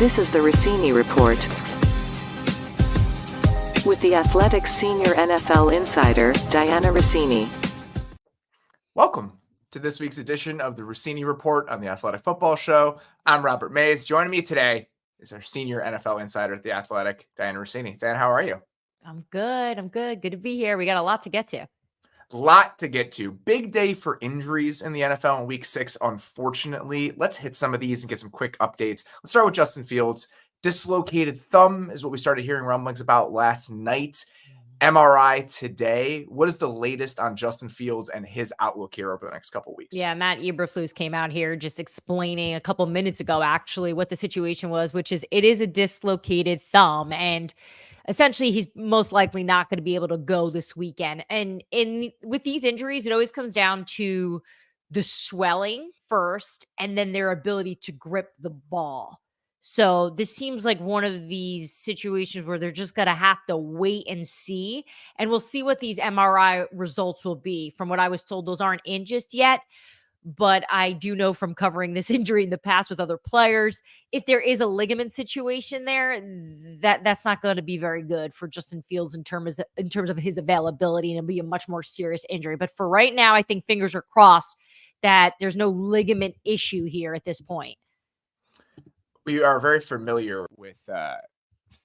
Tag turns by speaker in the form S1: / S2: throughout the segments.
S1: This is the Russini Report. With the Athletic's senior NFL insider, Dianna Russini.
S2: Welcome to this week's edition of the Russini Report on the Athletic Football Show. I'm Robert Mays. Joining me today is our senior NFL insider at the Athletic, Dianna Russini. Dianna, how are you?
S3: I'm good. Good to be here. We got a lot to get to.
S2: Lot to get to. Big day for injuries in the NFL in week 6, unfortunately. Let's hit some of these and get some quick updates. Let's start with Justin Fields. Dislocated thumb is what we started hearing rumblings about last night. MRI today. What is the latest on Justin Fields and his outlook here over the next couple of weeks?
S3: Yeah, Matt Eberflus came out here just explaining a couple minutes ago, actually, what the situation was, which is it is a dislocated thumb. And essentially, he's most likely not going to be able to go this weekend. And with these injuries, it always comes down to the swelling first and then their ability to grip the ball. So this seems like one of these situations where they're just going to have to wait and see. And we'll see what these MRI results will be. From what I was told, those aren't in just yet. But I do know from covering this injury in the past with other players, if there is a ligament situation there, that's not going to be very good for Justin Fields in terms of his availability, and it'll be a much more serious injury. But for right now, I think fingers are crossed that there's no ligament issue here at this point.
S2: We are very familiar with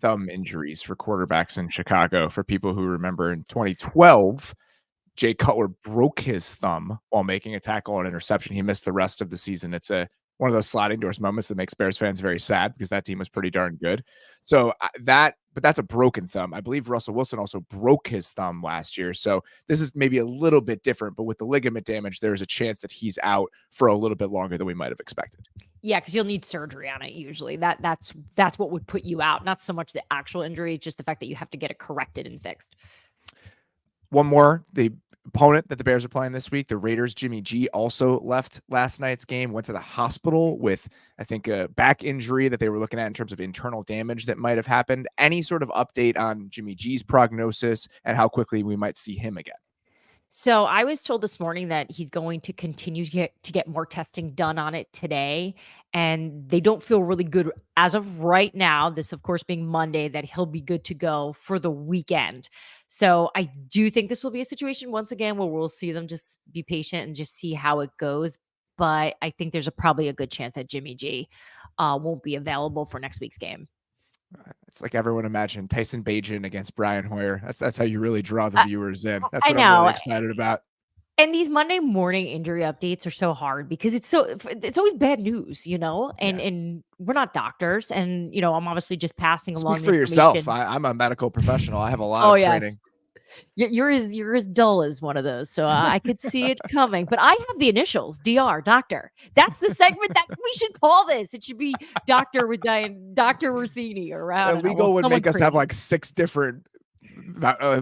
S2: thumb injuries for quarterbacks in Chicago. For people who remember, in 2012, Jay Cutler broke his thumb while making a tackle on interception. He missed the rest of the season. It's one of those sliding doors moments that makes Bears fans very sad because that team was pretty darn good. So but that's a broken thumb. I believe Russell Wilson also broke his thumb last year. So this is maybe a little bit different, but with the ligament damage, there's a chance that he's out for a little bit longer than we might have expected.
S3: Yeah, because you'll need surgery on it usually. That's what would put you out. Not so much the actual injury, just the fact that you have to get it corrected and fixed.
S2: One more, the opponent that the Bears are playing this week, the Raiders, Jimmy G, also left last night's game, went to the hospital with, I think, a back injury that they were looking at in terms of internal damage that might have happened. Any sort of update on Jimmy G's prognosis and how quickly we might see him again?
S3: So I was told this morning that he's going to continue to get more testing done on it today. And they don't feel really good as of right now, this of course being Monday, that he'll be good to go for the weekend. So I do think this will be a situation once again where we'll see them just be patient and just see how it goes. But I think there's probably a good chance that Jimmy G won't be available for next week's game.
S2: It's like everyone imagined Tyson Bagent against Brian Hoyer. That's how you really draw the viewers in. That's what I'm really excited about.
S3: And these Monday morning injury updates are so hard because it's always bad news, and we're not doctors. And, I'm obviously just passing along.
S2: Speak for yourself. I'm a medical professional. I have a lot of training.
S3: You're as dull as one of those, so I could see it coming. But I have the initials, DR, doctor. That's the segment that we should call this. It should be Doctor with Dr. Russini. Or
S2: legal would make us have like 6 different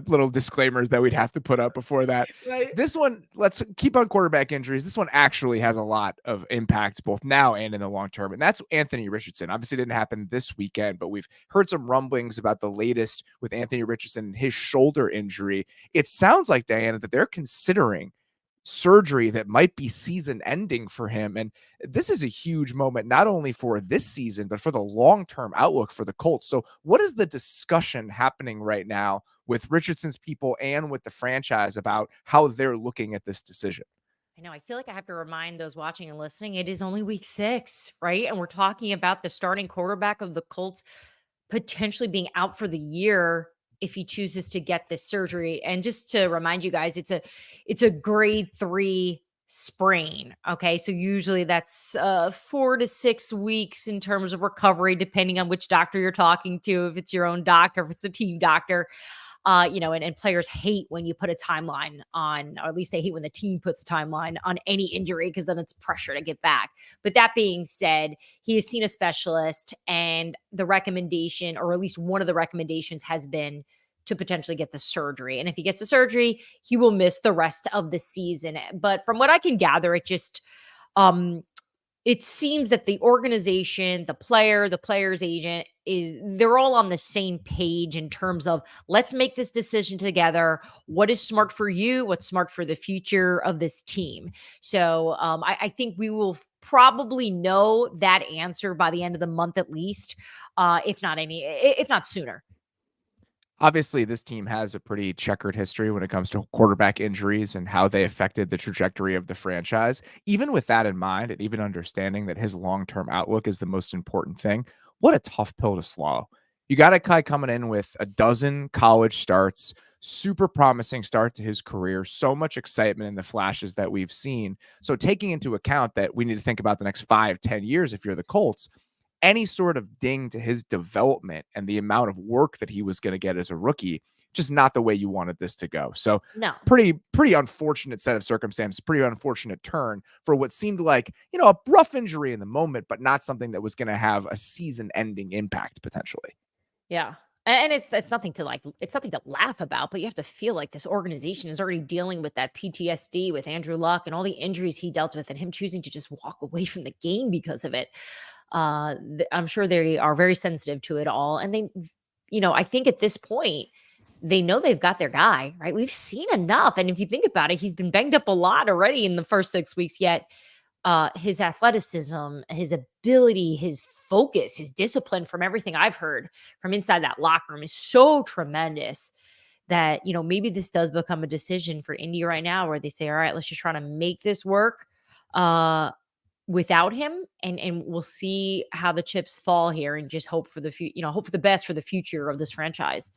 S2: little disclaimers that we'd have to put up before that.
S3: Right.
S2: This one, let's keep on quarterback injuries. This one actually has a lot of impact both now and in the long term, and that's Anthony Richardson. Obviously didn't happen this weekend, but we've heard some rumblings about the latest with Anthony Richardson and his shoulder injury. It sounds like, Dianna, that they're considering surgery that might be season ending for him. And this is a huge moment, not only for this season, but for the long-term outlook for the Colts. So what is the discussion happening right now with Richardson's people and with the franchise about how they're looking at this decision?
S3: I know. I feel like I have to remind those watching and listening, it is only week 6, right? And we're talking about the starting quarterback of the Colts potentially being out for the year if he chooses to get this surgery. And just to remind you guys, it's a grade 3 sprain. Okay. So usually that's 4 to 6 weeks in terms of recovery, depending on which doctor you're talking to, if it's your own doctor, if it's the team doctor. And players hate when you put a timeline on, or at least they hate when the team puts a timeline on any injury, because then it's pressure to get back. But that being said, he has seen a specialist, and the recommendation, or at least one of the recommendations, has been to potentially get the surgery. And if he gets the surgery, he will miss the rest of the season. But from what I can gather, it seems that the organization, the player's agent they're all on the same page in terms of let's make this decision together. What is smart for you? What's smart for the future of this team? So I think we will probably know that answer by the end of the month at least, if not sooner.
S2: Obviously, this team has a pretty checkered history when it comes to quarterback injuries and how they affected the trajectory of the franchise. Even with that in mind, and even understanding that his long-term outlook is the most important thing, what a tough pill to swallow. You got a guy coming in with a dozen college starts, super promising start to his career, so much excitement in the flashes that we've seen. So taking into account that we need to think about the next 5-10 years if you're the Colts, any sort of ding to his development and the amount of work that he was going to get as a rookie, just not the way you wanted this to go. So
S3: No.
S2: pretty unfortunate set of circumstances, pretty unfortunate turn for what seemed like, a rough injury in the moment, but not something that was going to have a season ending impact potentially.
S3: Yeah. And it's nothing to it's something to laugh about, but you have to feel like this organization is already dealing with that PTSD with Andrew Luck and all the injuries he dealt with and him choosing to just walk away from the game because of it. I'm sure they are very sensitive to it all. And they, I think at this point, they know they've got their guy, right? We've seen enough. And if you think about it, he's been banged up a lot already in the first 6 weeks, yet his athleticism, his ability, his focus, his discipline from everything I've heard from inside that locker room is so tremendous that, maybe this does become a decision for Indy right now where they say, all right, let's just try to make this work without him. And we'll see how the chips fall here and just hope for hope for the best for the future of this franchise.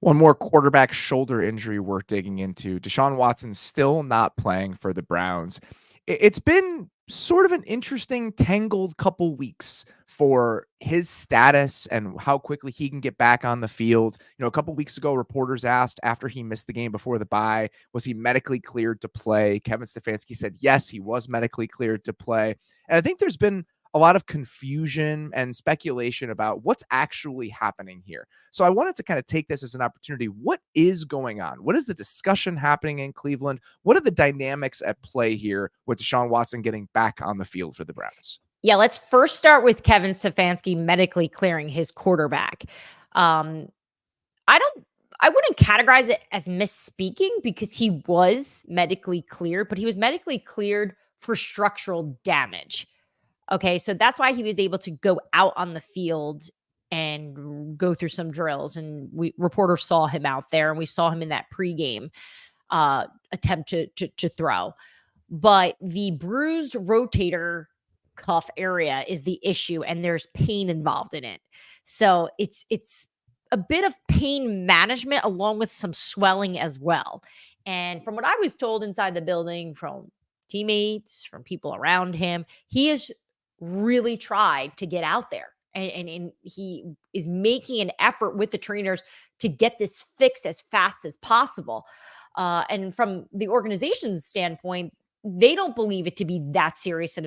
S2: One more quarterback shoulder injury worth digging into. Deshaun Watson still not playing for the Browns. It's been sort of an interesting, tangled couple weeks for his status and how quickly he can get back on the field. A couple weeks ago, reporters asked after he missed the game before the bye, was he medically cleared to play? Kevin Stefanski said, yes, he was medically cleared to play. And I think there's been a lot of confusion and speculation about what's actually happening here. So I wanted to kind of take this as an opportunity. What is going on? What is the discussion happening in Cleveland? What are the dynamics at play here with Deshaun Watson getting back on the field for the Browns?
S3: Yeah, let's first start with Kevin Stefanski medically clearing his quarterback. I wouldn't categorize it as misspeaking because he was medically cleared, but he was medically cleared for structural damage. Okay, so that's why he was able to go out on the field and go through some drills. And reporters saw him out there, and we saw him in that pregame attempt to throw. But the bruised rotator cuff area is the issue, and there's pain involved in it. So it's a bit of pain management along with some swelling as well. And from what I was told inside the building, from teammates, from people around him, he has really tried to get out there. And he is making an effort with the trainers to get this fixed as fast as possible. And from the organization's standpoint, they don't believe it to be that serious of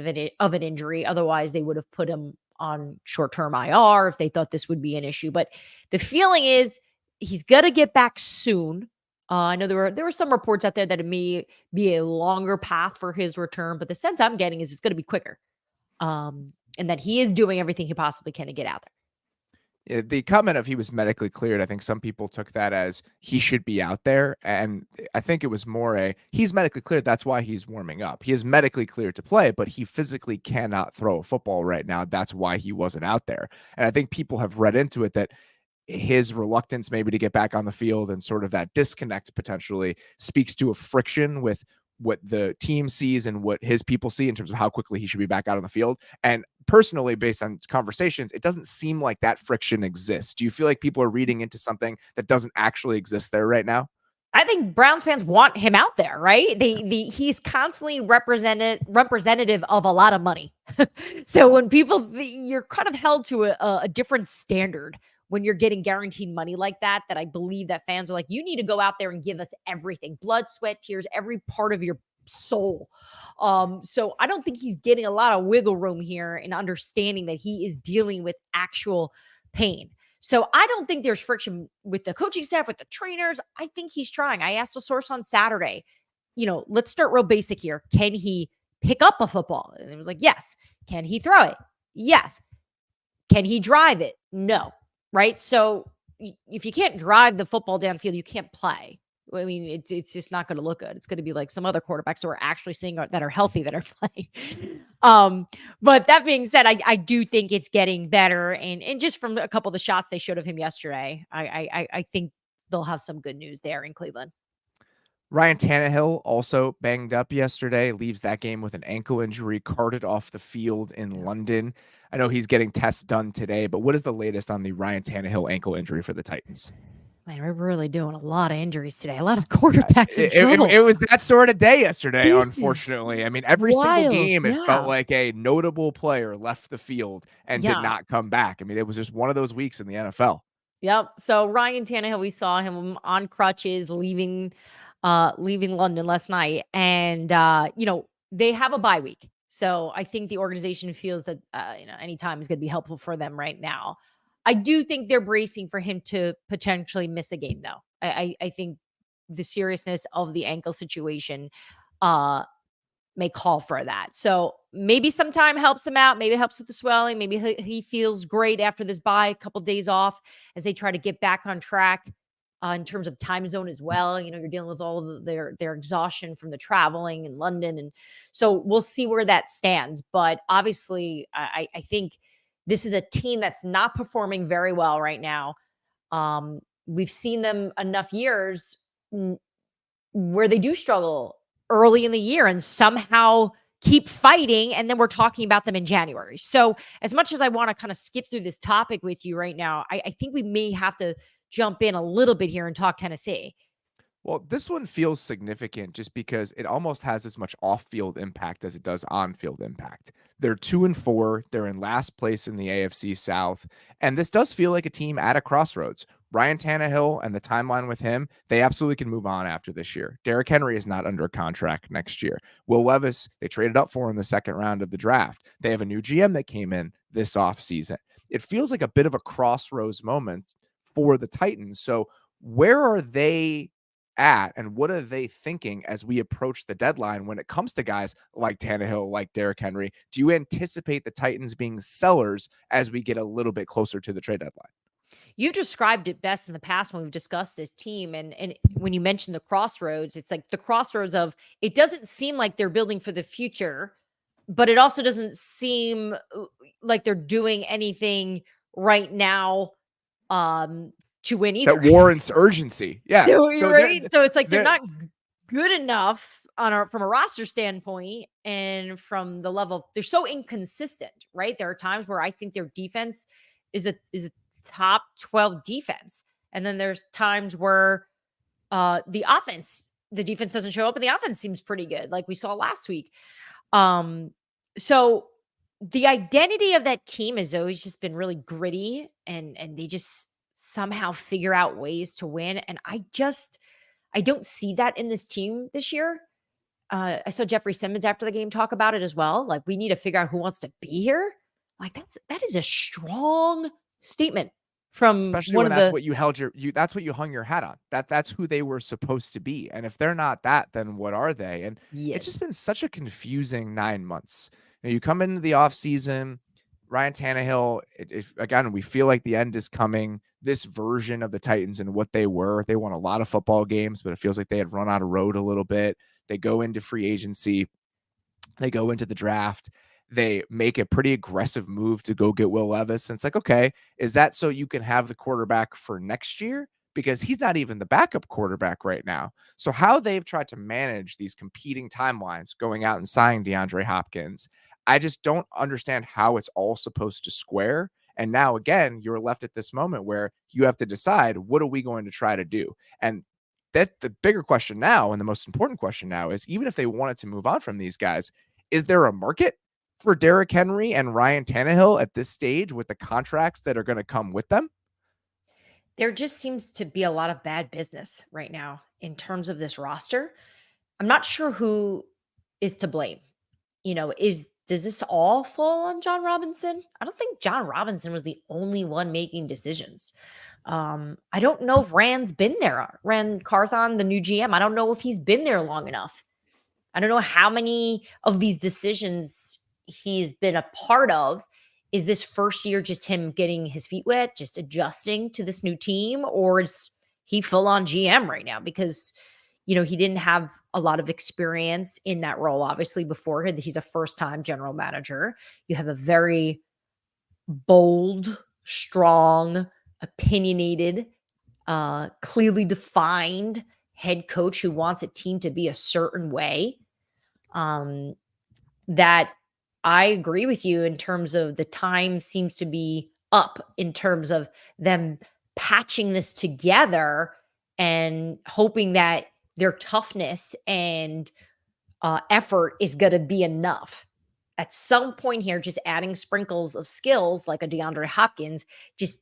S3: an injury. Otherwise, they would have put him on short-term IR if they thought this would be an issue. But the feeling is he's going to get back soon. I know there were some reports out there that it may be a longer path for his return, but the sense I'm getting is it's going to be quicker. And that he is doing everything he possibly can to get out there.
S2: Yeah, the comment of he was medically cleared, I think some people took that as he should be out there. And I think it was more he's medically cleared. That's why he's warming up. He is medically cleared to play, but he physically cannot throw a football right now. That's why he wasn't out there. And I think people have read into it that his reluctance maybe to get back on the field and sort of that disconnect potentially speaks to a friction with what the team sees and what his people see in terms of how quickly he should be back out on the field. And personally, based on conversations, it doesn't seem like that friction exists. Do you feel like people are reading into something that doesn't actually exist there right now?
S3: I think Browns fans want him out there, right? He's constantly representative of a lot of money. So when you're kind of held to a different standard when you're getting guaranteed money like that I believe that fans are like, you need to go out there and give us everything, blood, sweat, tears, every part of your soul. So I don't think he's getting a lot of wiggle room here in understanding that he is dealing with actual pain. So I don't think there's friction with the coaching staff, with the trainers. I think he's trying. I asked a source on Saturday, let's start real basic here. Can he pick up a football? And it was like, yes. Can he throw it? Yes. Can he drive it? No. Right? So if you can't drive the football downfield, you can't play. I mean, it's just not going to look good. It's going to be like some other quarterbacks that we're actually seeing that are healthy that are playing. But that being said, I do think it's getting better, and just from a couple of the shots they showed of him yesterday, I think they'll have some good news there in Cleveland.
S2: Ryan Tannehill also banged up yesterday, leaves that game with an ankle injury, carted off the field in London. I know he's getting tests done today, but what is the latest on the Ryan Tannehill ankle injury for the Titans?
S3: Man, we're really doing a lot of injuries today. A lot of quarterbacks in
S2: It,
S3: trouble.
S2: it was that sort of day yesterday,
S3: This is
S2: unfortunately. I mean, every single
S3: wild.
S2: game, it felt
S3: Yeah.
S2: like a notable player left the field and did
S3: Yeah.
S2: not come back. I mean, it was just one of those weeks in the NFL.
S3: Yep. So Ryan Tannehill, we saw him on crutches leaving London last night. And they have a bye week. So I think the organization feels that any time is going to be helpful for them right now. I do think they're bracing for him to potentially miss a game, though. I think the seriousness of the ankle situation may call for that. So maybe some time helps him out. Maybe it helps with the swelling. Maybe he feels great after this bye, a couple days off as they try to get back on track in terms of time zone as well. You're dealing with all of their exhaustion from the traveling in London. And so we'll see where that stands. But obviously, I think this is a team that's not performing very well right now. We've seen them enough years where they do struggle early in the year and somehow keep fighting. And then we're talking about them in January. So as much as I want to kind of skip through this topic with you right now, I think we may have to jump in a little bit here and talk Tennessee.
S2: Well, this one feels significant just because it almost has as much off-field impact as it does on-field impact. They're 2-4. They're in last place in the AFC South. And this does feel like a team at a crossroads. Ryan Tannehill and the timeline with him, they absolutely can move on after this year. Derrick Henry is not under contract next year. Will Levis, they traded up for in the second round of the draft. They have a new GM that came in this offseason. It feels like a bit of a crossroads moment for the Titans. So where are they at, and what are they thinking as we approach the deadline when it comes to guys like Tannehill, like Derrick Henry? Do you anticipate the Titans being sellers as we get a little bit closer to the trade deadline?
S3: You've described it best in the past when we've discussed this team. And when you mentioned the crossroads, it's like the crossroads of it doesn't seem like they're building for the future, but it also doesn't seem like they're doing anything right now to win either.
S2: That warrants urgency. Yeah.
S3: Right. So it's like they're not good enough from a roster standpoint, and from the level they're so inconsistent, right? There are times where I think their defense is a top 12 defense. And then there's times where the defense doesn't show up and the offense seems pretty good, like we saw last week. So the identity of that team has always just been really gritty, and they just somehow figure out ways to win. And I don't see that in this team this year. I saw Jeffrey Simmons after the game talk about it as well. Like, we need to figure out who wants to be here. Like, that is a strong statement from
S2: especially
S3: one
S2: when
S3: of
S2: that's
S3: the,
S2: what you held that's what you hung your hat on. That's who they were supposed to be. And if they're not that, then what are they? And it's just been such a confusing 9 months. You come into the offseason, Ryan Tannehill, again, we feel like the end is coming. This version of the Titans and what they won a lot of football games, but it feels like they had run out of road a little bit. They go into free agency. They go into the draft. They make a pretty aggressive move to go get Will Levis. And it's like, okay, is that so you can have the quarterback for next year? Because he's not even the backup quarterback right now. So how they've tried to manage these competing timelines, going out and signing DeAndre Hopkins, I just don't understand how it's all supposed to square. And now, again, you're left at this moment where you have to decide, what are we going to try to do? And that the bigger question now, and the most important question now, is even if they wanted to move on from these guys, is there a market for Derrick Henry and Ryan Tannehill at this stage with the contracts that are going to come with them?
S3: There just seems to be a lot of bad business right now in terms of this roster. I'm not sure who is to blame. Does this all fall on John Robinson? I don't think John Robinson was the only one making decisions. I don't know if Rand Carthon, the new GM, I don't know if he's been there long enough. I don't know how many of these decisions he's been a part of. is this first year just him getting his feet wet, just adjusting to this new team, or is he full on GM right now? Because, he didn't have a lot of experience in that role, obviously, before. He's a first time general manager. You have a very bold, strong, opinionated, clearly defined head coach who wants a team to be a certain way. That I agree with you in terms of the time seems to be up in terms of them patching this together and hoping that their toughness and effort is going to be enough. At some point here, just adding sprinkles of skills like a DeAndre Hopkins just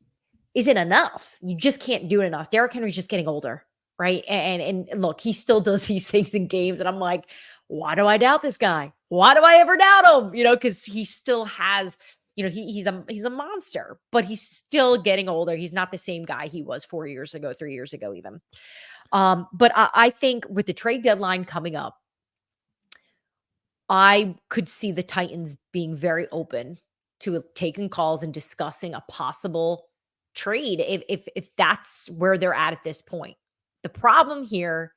S3: isn't enough. You just can't do it enough. Derrick Henry's just getting older, right? And look, he still does these things in games, and I'm like, why do I doubt this guy? Why do I ever doubt him? Because he still has, he's a monster, but he's still getting older. He's not the same guy he was 4 years ago, 3 years ago, even. But I think with the trade deadline coming up, I could see the Titans being very open to taking calls and discussing a possible trade if that's where they're at this point. The problem here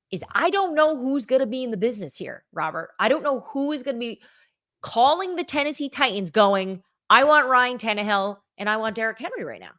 S3: is I don't know who's going to be in the business here, Robert. I don't know who is going to be calling the Tennessee Titans going, I want Ryan Tannehill and I want Derrick Henry right now.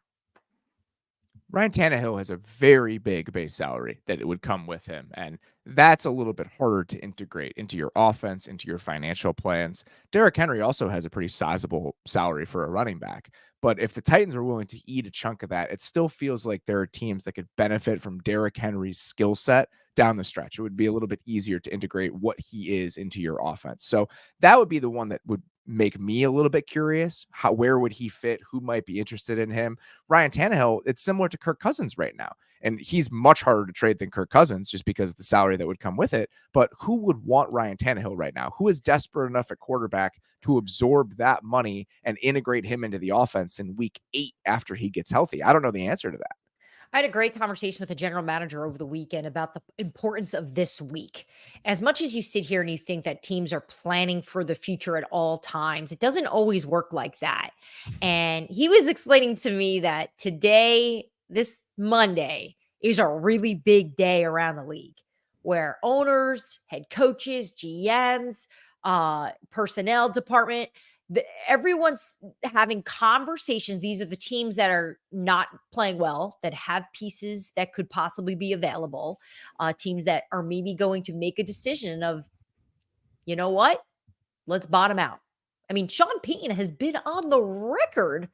S2: Ryan Tannehill has a very big base salary that it would come with him, and that's a little bit harder to integrate into your offense, into your financial plans. Derrick Henry also has a pretty sizable salary for a running back, but if the Titans are willing to eat a chunk of that, it still feels like there are teams that could benefit from Derrick Henry's skill set down the stretch. It would be a little bit easier to integrate what he is into your offense. So that would be the one that would make me a little bit curious. Where would he fit? Who might be interested in him? Ryan Tannehill, it's similar to Kirk Cousins right now. And he's much harder to trade than Kirk Cousins just because of the salary that would come with it. But who would want Ryan Tannehill right now? Who is desperate enough at quarterback to absorb that money and integrate him into the offense in week 8 after he gets healthy? I don't know the answer to that.
S3: I had a great conversation with the general manager over the weekend about the importance of this week. As much as you sit here and you think that teams are planning for the future at all times, it doesn't always work like that. And he was explaining to me that today, this Monday, is a really big day around the league where owners, head coaches, GMs, personnel department, everyone's having conversations. These are the teams that are not playing well, that have pieces that could possibly be available, teams that are maybe going to make a decision of, you know what, let's bottom out. I mean, Sean Payton has been on the record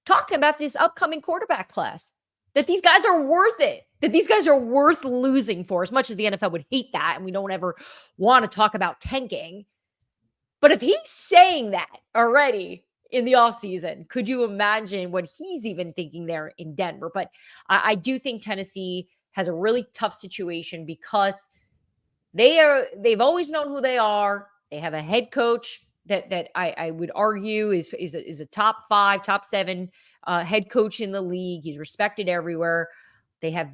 S3: talking about this upcoming quarterback class, that these guys are worth it, that these guys are worth losing for, as much as the NFL would hate that. And we don't ever want to talk about tanking. But if he's saying that already in the offseason, could you imagine what he's even thinking there in Denver? But I do think Tennessee has a really tough situation because they've always known who they are. They have a head coach that I would argue is a top 5, top 7 head coach in the league. He's respected everywhere. They have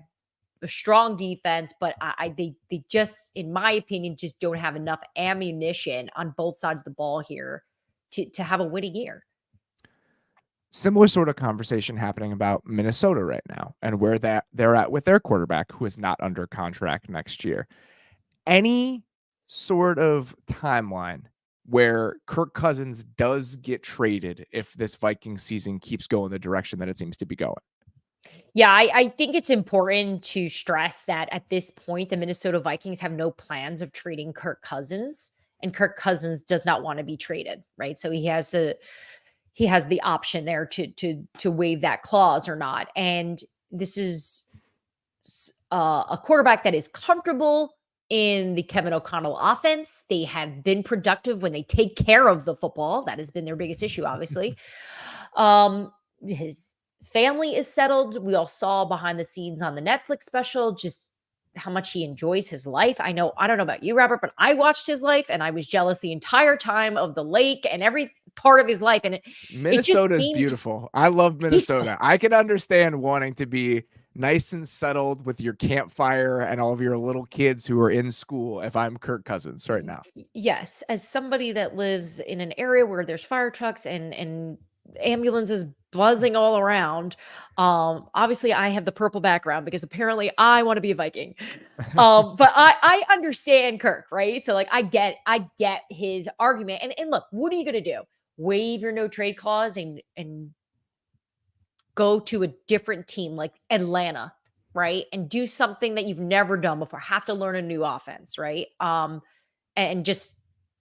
S3: a strong defense, but they just, in my opinion, just don't have enough ammunition on both sides of the ball here to have a winning year.
S2: Similar sort of conversation happening about Minnesota right now and where they're at with their quarterback, who is not under contract next year. Any sort of timeline where Kirk Cousins does get traded if this Viking season keeps going the direction that it seems to be going?
S3: Yeah, I think it's important to stress that at this point, the Minnesota Vikings have no plans of trading Kirk Cousins, and Kirk Cousins does not want to be traded, right? So he has the option there to waive that clause or not. And this is a quarterback that is comfortable in the Kevin O'Connell offense. They have been productive when they take care of the football. That has been their biggest issue, obviously. His family is settled. We all saw behind the scenes on the Netflix special just how much he enjoys his life. I don't know about you, Robert, but I watched his life and I was jealous the entire time of the lake and every part of his life. And
S2: Minnesota is beautiful. I love Minnesota. I can understand wanting to be nice and settled with your campfire and all of your little kids who are in school if I'm Kirk Cousins right now.
S3: Yes. As somebody that lives in an area where there's fire trucks and ambulances buzzing all around. Obviously I have the purple background because apparently I want to be a Viking. But I understand Kirk, right? So like I get his argument. And look, what are you gonna do? Waive your no trade clause and go to a different team like Atlanta, right? And do something that you've never done before. Have to learn a new offense, right? And just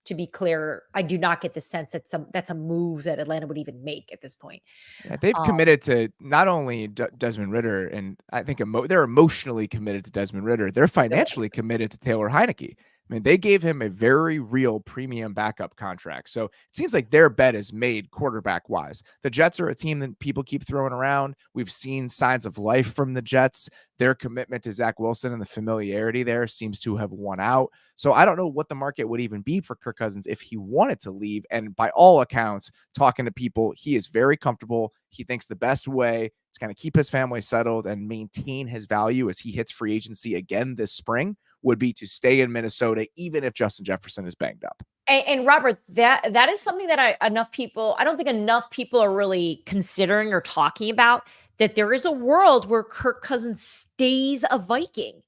S3: to be clear, I do not get the sense that that's a move that Atlanta would even make at this point.
S2: Yeah, they've
S3: Um,
S2: committed to not only Desmond Ritter, and I think they're emotionally committed to Desmond Ritter. They're financially committed to Taylor Heineke. I mean, they gave him a very real premium backup contract. So it seems like their bet is made quarterback wise. The Jets are a team that people keep throwing around. We've seen signs of life from the Jets. Their commitment to Zach Wilson and the familiarity there seems to have won out. So I don't know what the market would even be for Kirk Cousins if he wanted to leave. And by all accounts, talking to people, he is very comfortable. He thinks the best way to kind of keep his family settled and maintain his value as he hits free agency again this spring would be to stay in Minnesota, even if Justin Jefferson is banged up.
S3: and Robert, that is something that I don't think enough people are really considering or talking about, that there is a world where Kirk Cousins stays a Viking.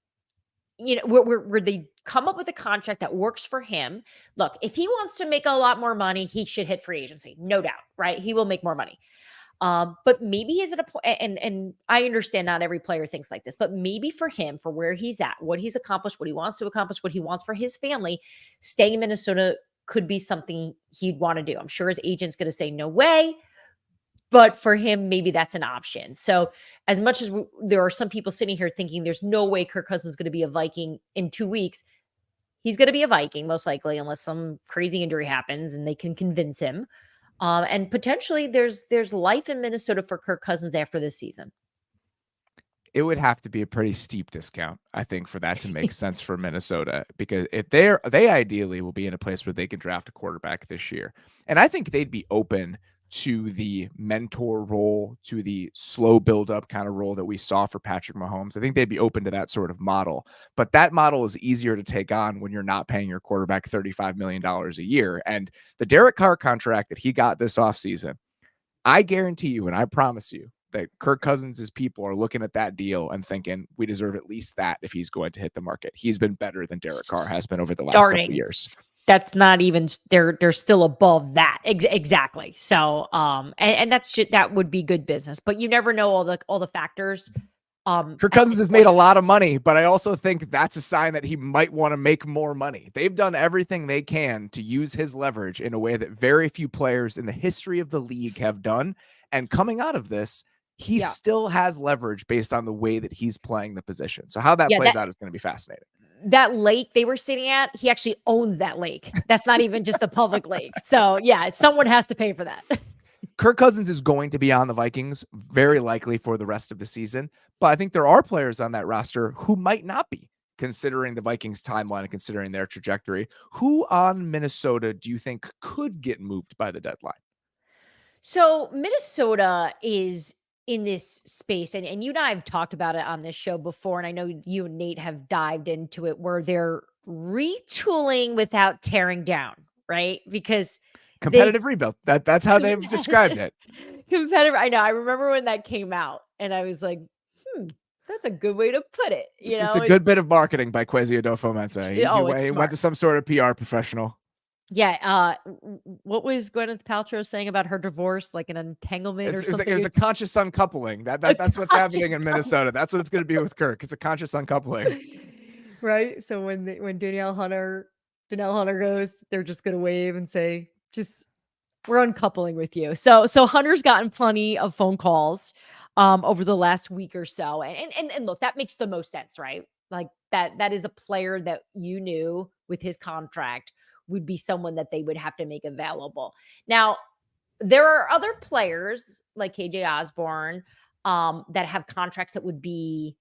S3: You know, where they come up with a contract that works for him. Look, if he wants to make a lot more money, he should hit free agency, no doubt, right? He will make more money. But maybe he's at a point, and I understand not every player thinks like this, but maybe for him, for where he's at, what he's accomplished, what he wants to accomplish, what he wants for his family, staying in Minnesota could be something he'd want to do. I'm sure his agent's going to say no way, but for him, maybe that's an option. So as much as there are some people sitting here thinking there's no way Kirk Cousins is going to be a Viking in 2 weeks, he's going to be a Viking most likely, unless some crazy injury happens and they can convince him. And potentially there's life in Minnesota for Kirk Cousins after this season.
S2: It would have to be a pretty steep discount, I think, for that to make sense for Minnesota, because if they ideally will be in a place where they can draft a quarterback this year. And I think they'd be open to the mentor role, to the slow build up kind of role that we saw for Patrick Mahomes. I think they'd be open to that sort of model, but that model is easier to take on when you're not paying your quarterback $35 million a year. And the Derek Carr contract that he got this offseason, I guarantee you, and I promise you, that Kirk Cousins' people are looking at that deal and thinking we deserve at least that if he's going to hit the market. He's been better than Derek Carr has been over the last couple of years.
S3: That's not even, they're still above that. Exactly. So, and that's just, that would be good business, but you never know all the factors.
S2: Kirk Cousins has made a lot of money, but I also think that's a sign that he might want to make more money. They've done everything they can to use his leverage in a way that very few players in the history of the league have done. And coming out of this, he still has leverage based on the way that he's playing the position. So how that plays out is going to be fascinating.
S3: That lake they were sitting at, he actually owns that lake. That's not even just a public lake. So yeah, someone has to pay for that.
S2: Kirk Cousins is going to be on the Vikings very likely for the rest of the season, but I think there are players on that roster who might not be, considering the Vikings timeline and considering their trajectory. Who on Minnesota do you think could get moved by the deadline?
S3: So Minnesota is in this space, and you and I have talked about it on this show before, and I know you and Nate have dived into it, where they're retooling without tearing down, right? Because
S2: competitive rebuild. That's how they've described it.
S3: Competitive. I know. I remember when that came out, and I was like, that's a good way to put it.
S2: It's just a good bit of marketing by Kwesi Adofo-Mensah. He went to some sort of PR professional.
S3: Yeah. What was Gwyneth Paltrow saying about her divorce? Like an entanglement or something?
S2: It was a conscious uncoupling. That's what's happening in Minnesota. That's what it's going to be with Kirk. It's a conscious uncoupling.
S3: Right. So when Danielle Hunter goes, they're just going to wave and say, we're uncoupling with you. So Hunter's gotten plenty of phone calls over the last week or so. And look, that makes the most sense, right? Like that is a player that you knew with his contract would be someone that they would have to make available. Now, there are other players like KJ Osborne that have contracts that would be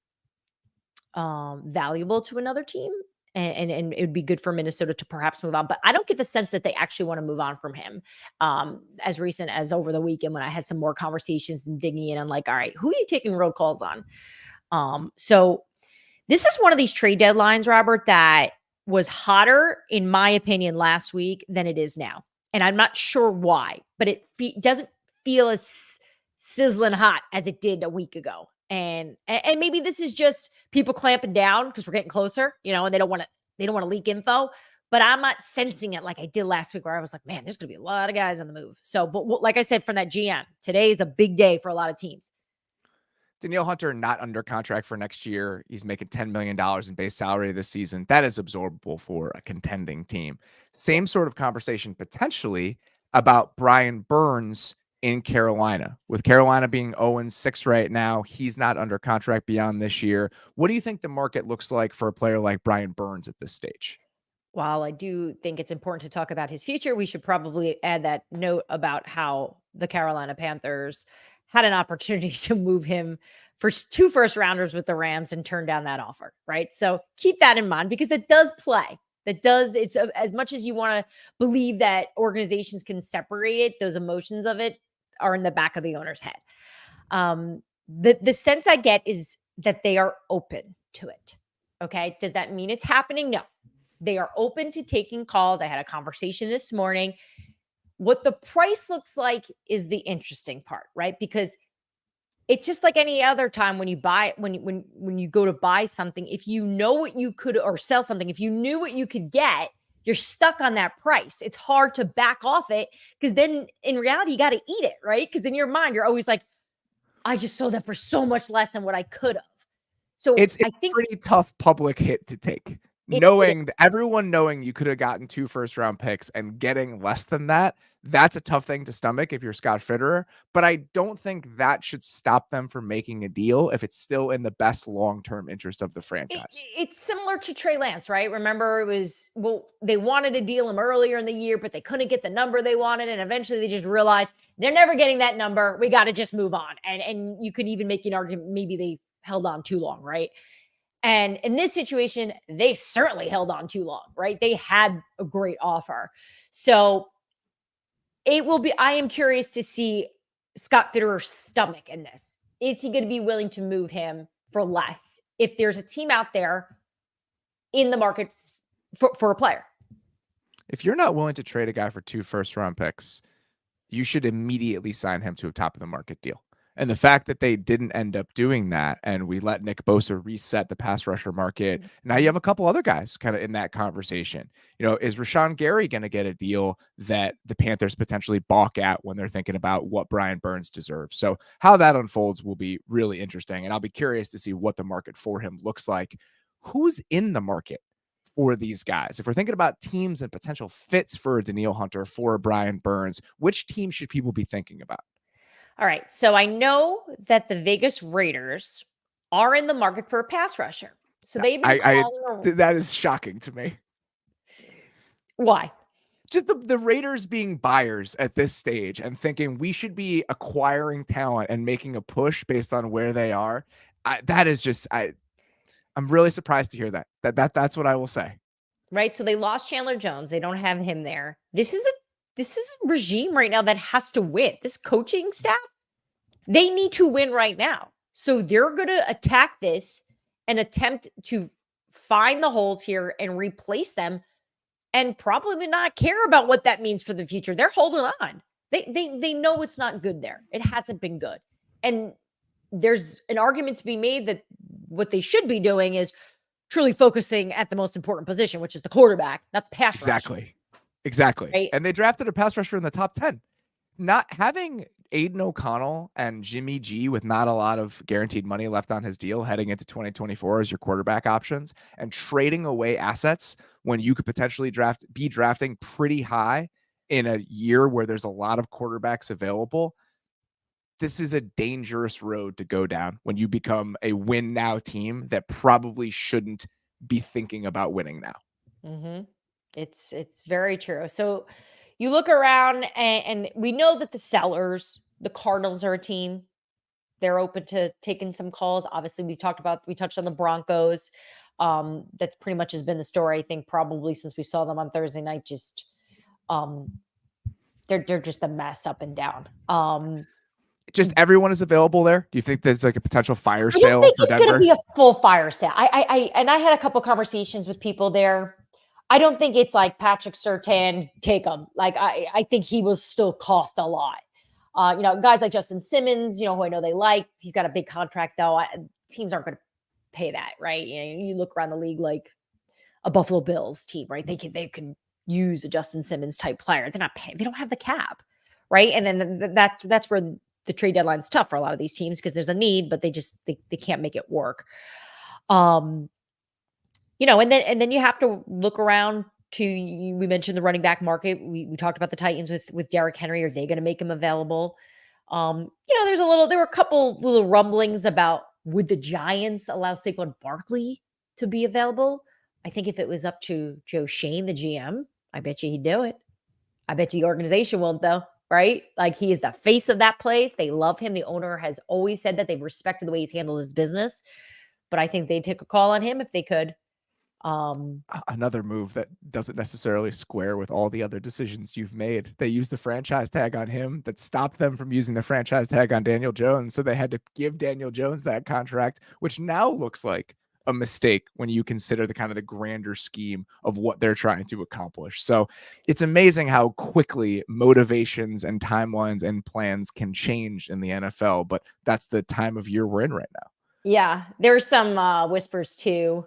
S3: valuable to another team. And it would be good for Minnesota to perhaps move on. But I don't get the sense that they actually want to move on from him. As recent as over the weekend when I had some more conversations and digging in, I'm like, all right, who are you taking road calls on? So this is one of these trade deadlines, Robert, that was hotter, in my opinion, last week than it is now. And I'm not sure why, but it doesn't feel as sizzling hot as it did a week ago. And maybe this is just people clamping down because we're getting closer, and they don't want to leak info. But I'm not sensing it like I did last week, where I was like, man, there's going to be a lot of guys on the move. So, but like I said, from that GM, today is a big day for a lot of teams.
S2: Danielle Hunter not under contract for next year. He's making $10 million in base salary this season. That is absorbable for a contending team. Same sort of conversation potentially about Brian Burns in Carolina. With Carolina being 0-6 right now, he's not under contract beyond this year. What do you think the market looks like for a player like Brian Burns at this stage?
S3: While I do think it's important to talk about his future, we should probably add that note about how the Carolina Panthers had an opportunity to move him for 2 first rounders with the Rams and turn down that offer, right? So keep that in mind, because it does play. It's as much as you want to believe that organizations can separate it, those emotions of it are in the back of the owner's head. The sense I get is that they are open to it. Okay. Does that mean it's happening? No. They are open to taking calls. I had a conversation this morning. What the price looks like is the interesting part, right? Because it's just like any other time when you buy, when you go to buy something, if you know what you could, or sell something, if you knew what you could get, you're stuck on that price. It's hard to back off it, because then in reality, you got to eat it, right? Because in your mind, you're always like, I just sold that for so much less than what I could have. So
S2: It's
S3: I think
S2: a pretty tough public hit to take. Everyone knowing you could have gotten 2 first-round picks and getting less than that, that's a tough thing to stomach if you're Scott Fitterer. But I don't think that should stop them from making a deal if it's still in the best long-term interest of the franchise.
S3: It's similar to Trey Lance, right? Remember, they wanted to deal him earlier in the year, but they couldn't get the number they wanted. And eventually they just realized they're never getting that number. We got to just move on. And you could even make an argument, maybe they held on too long, right? And in this situation, they certainly held on too long, right? They had a great offer. So I am curious to see Scott Fitterer's stomach in this. Is he going to be willing to move him for less if there's a team out there in the market for a player?
S2: If you're not willing to trade a guy for 2 first-round picks, you should immediately sign him to a top-of-the-market deal. And the fact that they didn't end up doing that, and we let Nick Bosa reset the pass rusher market, now you have a couple other guys kind of in that conversation. Is Rashawn Gary going to get a deal that the Panthers potentially balk at when they're thinking about what Brian Burns deserves? So how that unfolds will be really interesting, and I'll be curious to see what the market for him looks like. Who's in the market for these guys? If we're thinking about teams and potential fits for a Danielle Hunter, for a Brian Burns, which team should people be thinking about?
S3: All right. So I know that the Vegas Raiders are in the market for a pass rusher. So they've been calling
S2: that is shocking to me.
S3: Why?
S2: Just the Raiders being buyers at this stage and thinking we should be acquiring talent and making a push based on where they are. I'm really surprised to hear that. That's what I will say.
S3: Right. So they lost Chandler Jones. They don't have him there. This is a regime right now that has to win. This coaching staff, they need to win right now. So they're going to attack this and attempt to find the holes here and replace them, and probably not care about what that means for the future. They're holding on. They know it's not good there. It hasn't been good. And there's an argument to be made that what they should be doing is truly focusing at the most important position, which is the quarterback, not the pass rusher.
S2: Exactly.
S3: Right?
S2: And they drafted a pass rusher in the top 10. Not having Aiden O'Connell and Jimmy G with not a lot of guaranteed money left on his deal heading into 2024 as your quarterback options, and trading away assets when you could potentially be drafting pretty high in a year where there's a lot of quarterbacks available. This is a dangerous road to go down when you become a win now team that probably shouldn't be thinking about winning now.
S3: Mm-hmm. It's very true. So you look around and we know that the sellers, the Cardinals are a team. They're open to taking some calls. Obviously, we touched on the Broncos. That's pretty much has been the story, I think, probably since we saw them on Thursday night. Just they're just a mess up and down.
S2: Just everyone is available there. Do you think there's like a potential fire sale?
S3: I don't think
S2: for
S3: it's
S2: Denver?
S3: going to be a full fire sale. I had a couple conversations with people there. I don't think it's like Patrick Surtain, take him. Like I think he will still cost a lot. Guys like Justin Simmons, who I know they like. He's got a big contract though. Teams aren't going to pay that, right? You look around the league like a Buffalo Bills team, right? They can use a Justin Simmons type player. They're not paying. They don't have the cap, right? And then that's where the trade deadline's tough for a lot of these teams because there's a need, but they can't make it work. And then you have to look around we mentioned the running back market. We talked about the Titans with Derrick Henry. Are they going to make him available? There were a couple little rumblings about would the Giants allow Saquon Barkley to be available? I think if it was up to Joe Shane, the GM, I bet you he'd do it. I bet you the organization won't though, right? Like he is the face of that place. They love him. The owner has always said that they've respected the way he's handled his business, but I think they'd take a call on him if they could.
S2: Another move that doesn't necessarily square with all the other decisions you've made. They used the franchise tag on him that stopped them from using the franchise tag on Daniel Jones. So they had to give Daniel Jones that contract, which now looks like a mistake when you consider the kind of the grander scheme of what they're trying to accomplish. So it's amazing how quickly motivations and timelines and plans can change in the NFL, but that's the time of year we're in right now.
S3: Yeah, there's some whispers too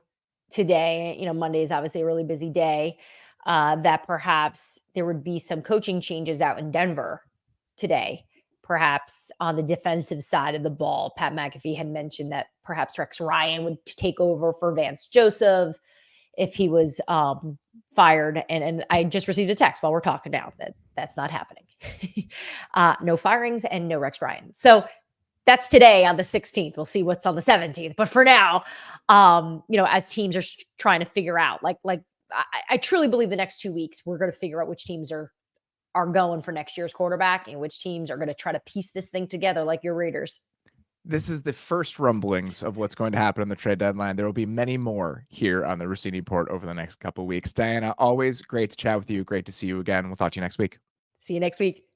S3: today. Monday is obviously a really busy day, that perhaps there would be some coaching changes out in Denver today, perhaps on the defensive side of the ball. Pat McAfee had mentioned that perhaps Rex Ryan would take over for Vance Joseph if he was fired. And I just received a text while we're talking now that's not happening. No firings and no Rex Ryan. So that's today on the 16th. We'll see what's on the 17th. But for now, as teams are trying to figure out, I truly believe the next 2 weeks, we're going to figure out which teams are going for next year's quarterback and which teams are going to try to piece this thing together like your Raiders.
S2: This is the first rumblings of what's going to happen on the trade deadline. There will be many more here on the Russini Report over the next couple of weeks. Dianna, always great to chat with you. Great to see you again. We'll talk to you next week.
S3: See you next week.